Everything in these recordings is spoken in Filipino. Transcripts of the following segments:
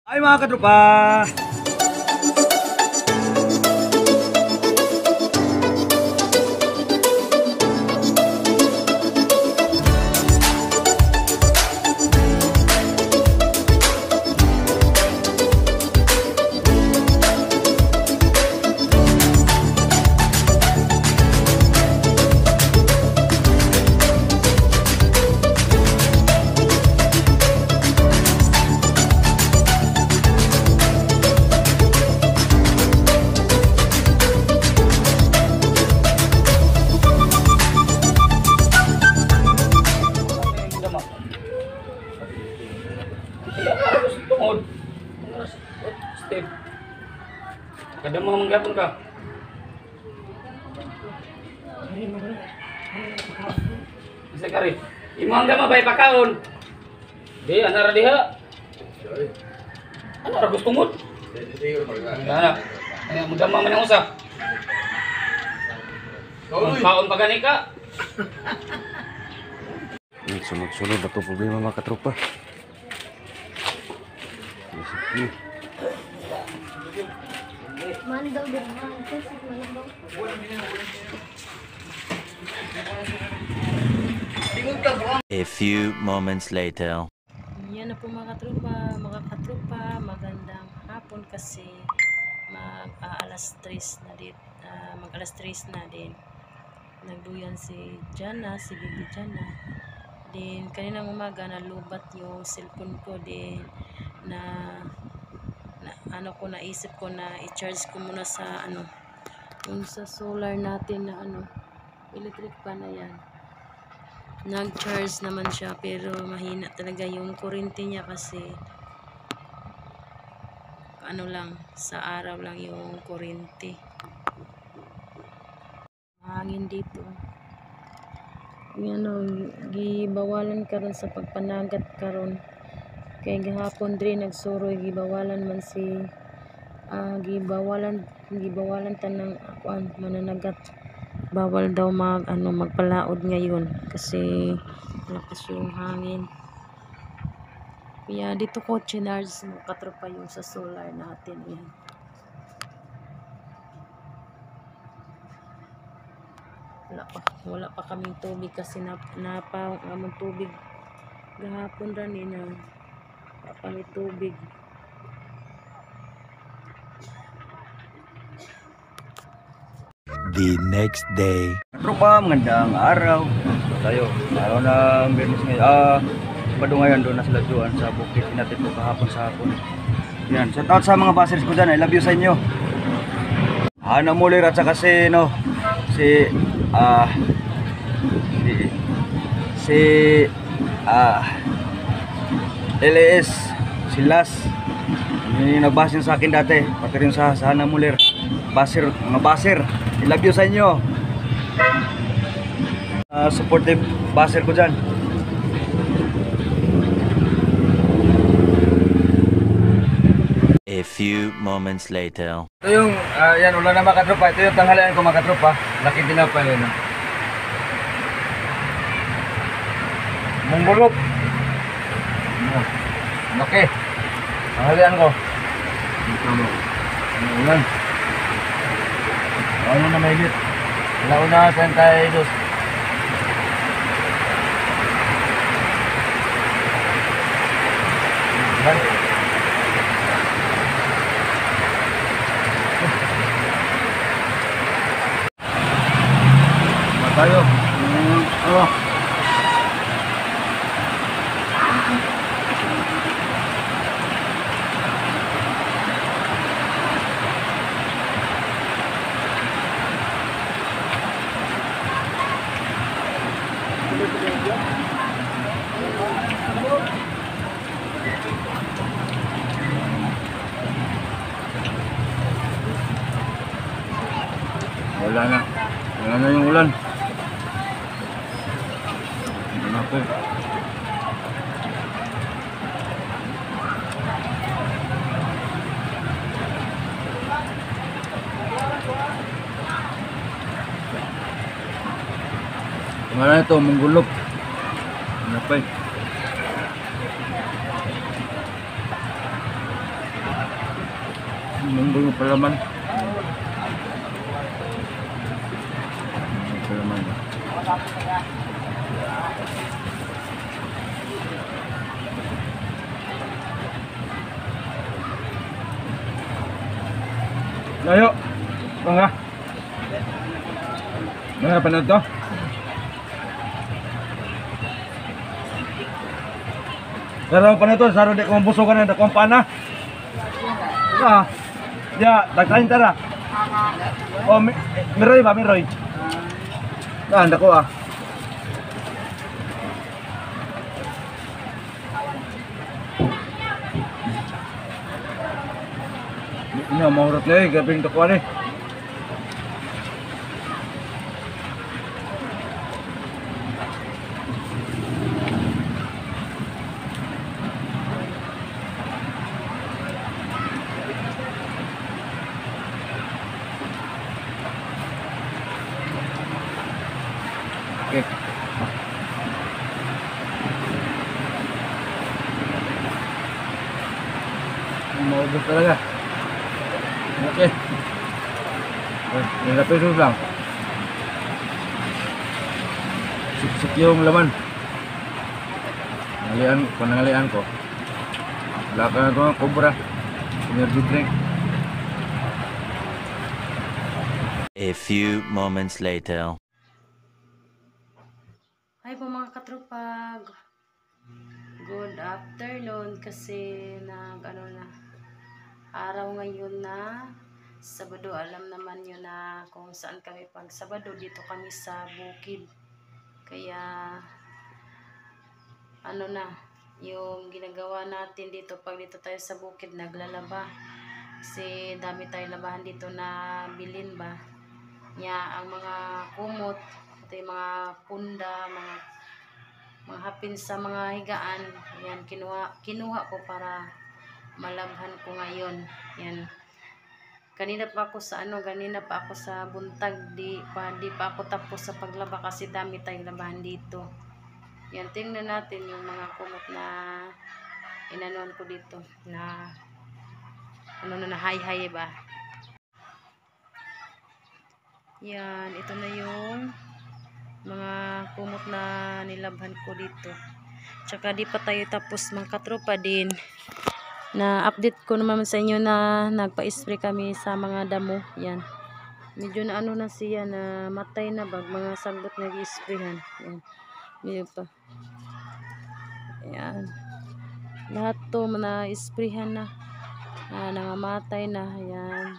Ay mga katropa! Kada mo manggapon ka. Isa ka rin. Imo hanggang mabay pakaon. Di, ana ra diha. Ano ra gusto mo? Ana. Ano mo man ang usa. Kaon pa gani ka. Sunod-sunod na to problema mga katropa. Sige. Mandaw din man kasi mandaw. A few moments later. Yan na po mga katropa, magandang hapon kasi alas 3 na din, mag-alas 3 na din. Nagduyan si Jana, si Bibi Jana. Din kaninang umaga nalubat yung cellphone ko din na naisip ko na i-charge ko muna sa yung sa solar natin na electric pan na yan. Nag-charge naman siya pero mahina talaga yung kuryente niya kasi lang sa araw lang yung kuryente. Hangin dito. Gibawalan karon sa pagpanagat karon. Kay gihapon diri nagsuroy gibawalan man si gibawalan tanang mananagat. Bawal daw magpalaod ngayon kasi lakas yung hangin. Kaya dito ko chinarge mo katropa yung sa solar natin yan. Wala pa kaming tubig kasi napang tubig gahapon rin na pangit tubig. The next day. Tropa, magandang araw. Tayo, araw ng Biyernes ngayon. Sabado ngayon, doon na sila doon sa bukid. Natin po kahapon sa hapon. Yan, shout out sa mga basers ko dyan. I love you sa inyo. Hana Mulir at saka si LAS, si Las. Yung nagbasin sa akin dati, pati rin sa Hana Mulir. Mga baser, I love you sa inyo. Supportive baser ko dyan. A few moments later. Ito yung, yan, ulan na mga katropa. Ito yung tanghalian ko mga katropa. Laki tinapay yun. Munggulog. Laki. Tanghalian ko. Ulan. Ano na may lit. Launa, 32. Ulan. Tayo. Wala na yung ulan. Ako. Mana ito, Munggulog. Ano pa eh? Munggo yung palaman. Palaman. Layo. Mga. Mga panood to. Pero pa nito, saro di ko busukan na dakong pana. Ah. Ya, dagkain tara. Oh, Miroy ba, Miroy? Ah, dako ah. Ini mahurot na gabing dako ni. Okay. Maubos talaga. Okay. Yung pesos lang. Sip-sip yung laman. Panangalian ko. Wala ka na ito, Cobra. Energy drink. A few moments later. Hi po mga katropa. Good afternoon kasi araw ngayon na Sabado. Alam naman nyo na kung saan kami pag Sabado. Dito kami sa bukid. Kaya yung ginagawa natin dito pag dito tayo sa bukid, naglalaba. Kasi dami tayong labahan dito na bilin ba. Ang mga kumot, ito yung mga punda, mga hapin sa mga higaan. Yan, kinuha ko para malabhan ko ngayon. Yan. Kanina pa ako sa buntag, di pa ako tapos sa paglaba kasi dami tayong labahan dito. Yan, tingnan natin yung mga kumot na inanuan ko dito na high ba. Yan, ito na yung mga kumot na nilabhan ko dito. Tsaka di pa tayo tapos mga katropa din. Na update ko naman sa inyo na nagpa-spray kami sa mga damo. Yan. Medyo na siya na matay na bag mga sagbot nag-sprayhan. Yan. Medyo pa. Yan. Lahat to na-sprayhan na. Nangamatay na. Yan.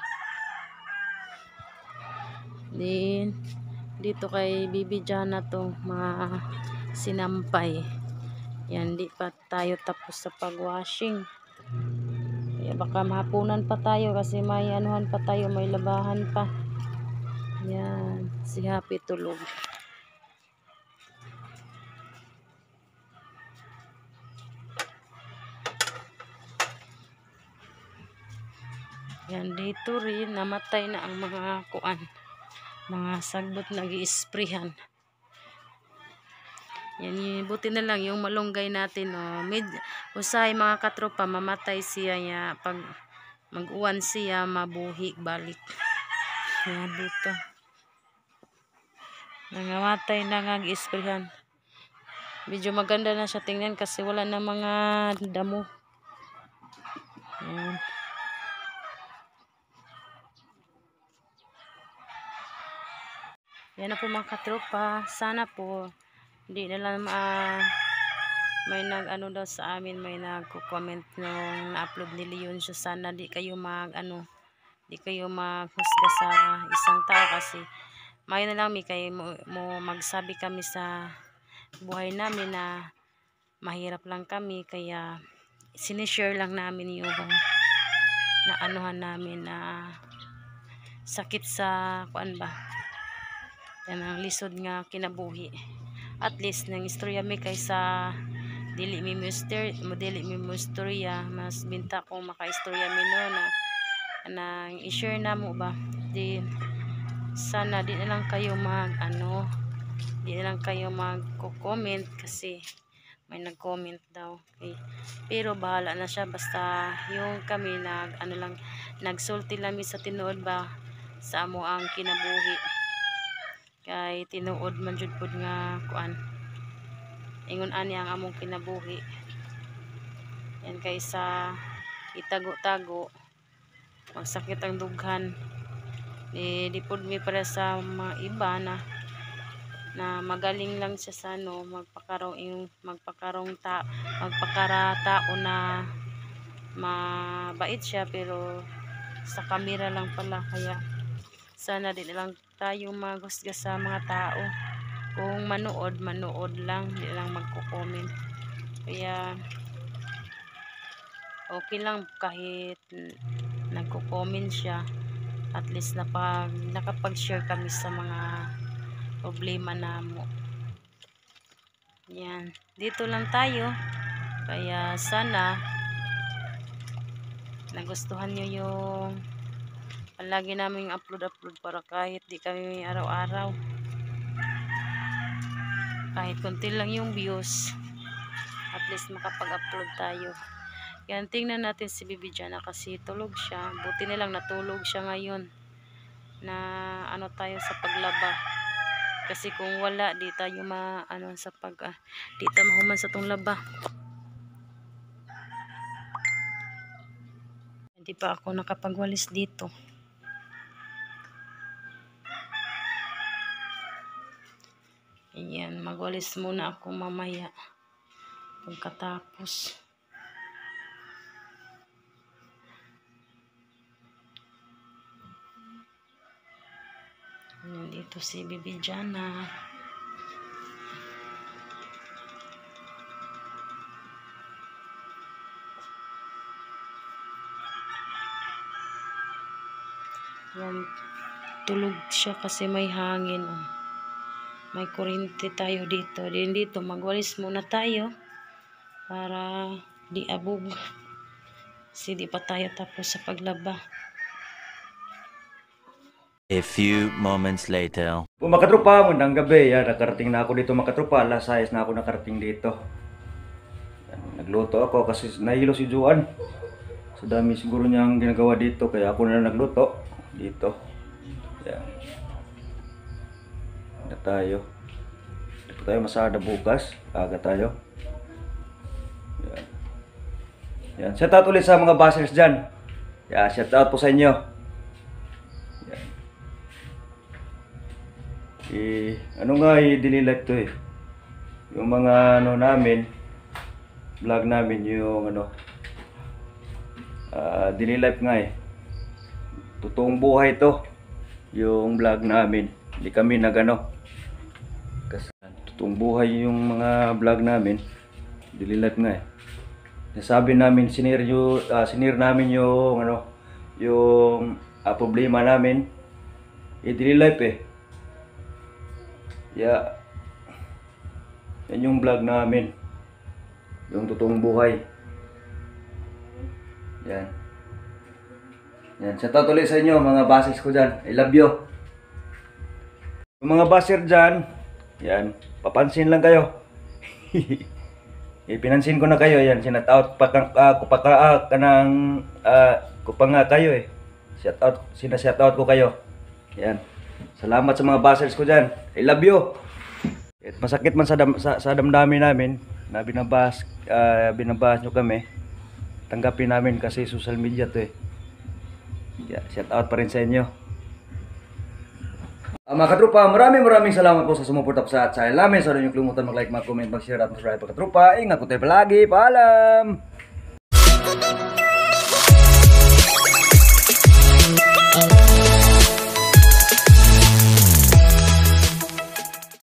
Din dito kay Bibi Jana to mga sinampay. Yan, di pa tayo tapos sa pag-washing. Baka mahapunan pa tayo kasi may anuhan pa tayo, may labahan pa. Yan, si Happy tulog. Yan, dito rin namatay na ang mga mga sagbot nag-i-sprayhan. Yan, buti na lang yung malunggay natin, usay mga katropa, mamatay siya ya pag mag-uwan siya, mabuhi balik. Yan, dito nangamatay na nag-i-sprayhan. Medyo maganda na siya tingnan kasi wala na mga damo. Yan. Yan na po mga katropa. Sana po hindi na lang may daw sa amin, may nagko-comment nung na-upload ni Leon. So sana di kayo maghusga sa isang tao kasi may na lang kayo mo magsabi kami sa buhay namin na mahirap lang kami, kaya sinishare lang namin yung naanuhan namin na sakit sa kuan ba. Yan ang lisod nga kinabuhi. At least nang istorya mi kaysa dili mi istorya, mas binta kong maka-istorya mi no na i-share na mo ba. Di sana di na lang kayo magko-comment kasi may nag-comment daw. Okay. Pero bahala na siya basta yung kami nagsulti lami sa tinuod ba sa amo ang kinabuhi. Kay tinuod man jud pud nga kuan. Ingon ani ang among kinabuhi. Yan kaysa itago-tago magsakit ang dughan. Di pud mi para sa mga iba na magaling lang siya sa magpakaratao na mabait siya, pero sa kamera lang pala. Kaya sana din lang tayo maghusga sa mga tao. Kung manood lang, di lang magko-comment. Kaya okay lang kahit nagko-comment siya, at least nakapag-share kami sa mga problema namo. Yan, dito lang tayo. Kaya sana nagustuhan nyo yung palagi naming upload para kahit di kami araw-araw, kahit konti lang yung views, at least makapag-upload tayo. Yan, tingnan natin si Bibidiana kasi tulog siya. Buti nilang natulog siya ngayon na ano tayo sa paglaba. Kasi kung wala, di tayo di tayo mahuman sa tong laba. Hindi pa ako nakapagwalis dito. Ayan, magwalis muna ako mamaya pagkatapos. Ayan, dito si Bibidiana. Ayan, tulog siya kasi may hangin. Oh. May kuryente tayo dito. Dito magwalis muna tayo para di abog. Kasi di pa tayo tapos sa paglaba. A few moments later. Po mga katropa, magandang gabi. Yan, nakarating na ako dito mga katropa. Alas 6 na ako nakarating dito. Yan, nagluto ako kasi nahilo si Juan. Sa dami siguro niyang ginagawa dito, kaya ako na nagluto dito. Yan. Na tayo. Hindi po tayo masada bukas. Aga tayo. Yan. Yan. Shout out ulit sa mga bashers dyan. Yan, shout out po sa inyo. Ano nga daily life to yung mga namin, vlog namin, yung daily life nga totoong buhay to yung vlog namin. Hindi kami kasi totoong buhay yung mga vlog namin, daily life nga nasabi namin, sinir namin yung yung problema namin, daily life Yeah. Yan yung vlog namin. Yung totoong buhay. Yan. Yan. Shout out ulit sa inyo mga bashers ko dyan. I love you. Yung mga basher dyan, yan. Papansin lang kayo. Pinansin ko na kayo. Yan. Shout out pa nga kayo Shout out ko kayo. Yan. Salamat sa mga bashers ko dyan. I love you. At masakit man sa damdamin namin na binabas nyo kami. Tanggapin namin kasi social media to Yeah, shout out pa rin sa inyo. Mga katropa, maraming salamat po sa sumuporta po sa channel namin. So, huwag niyo kalimutan mag-like, mag-comment, mag-share at mag-subscribe. Mga katropa, ingat po tayo palagi. Paalam!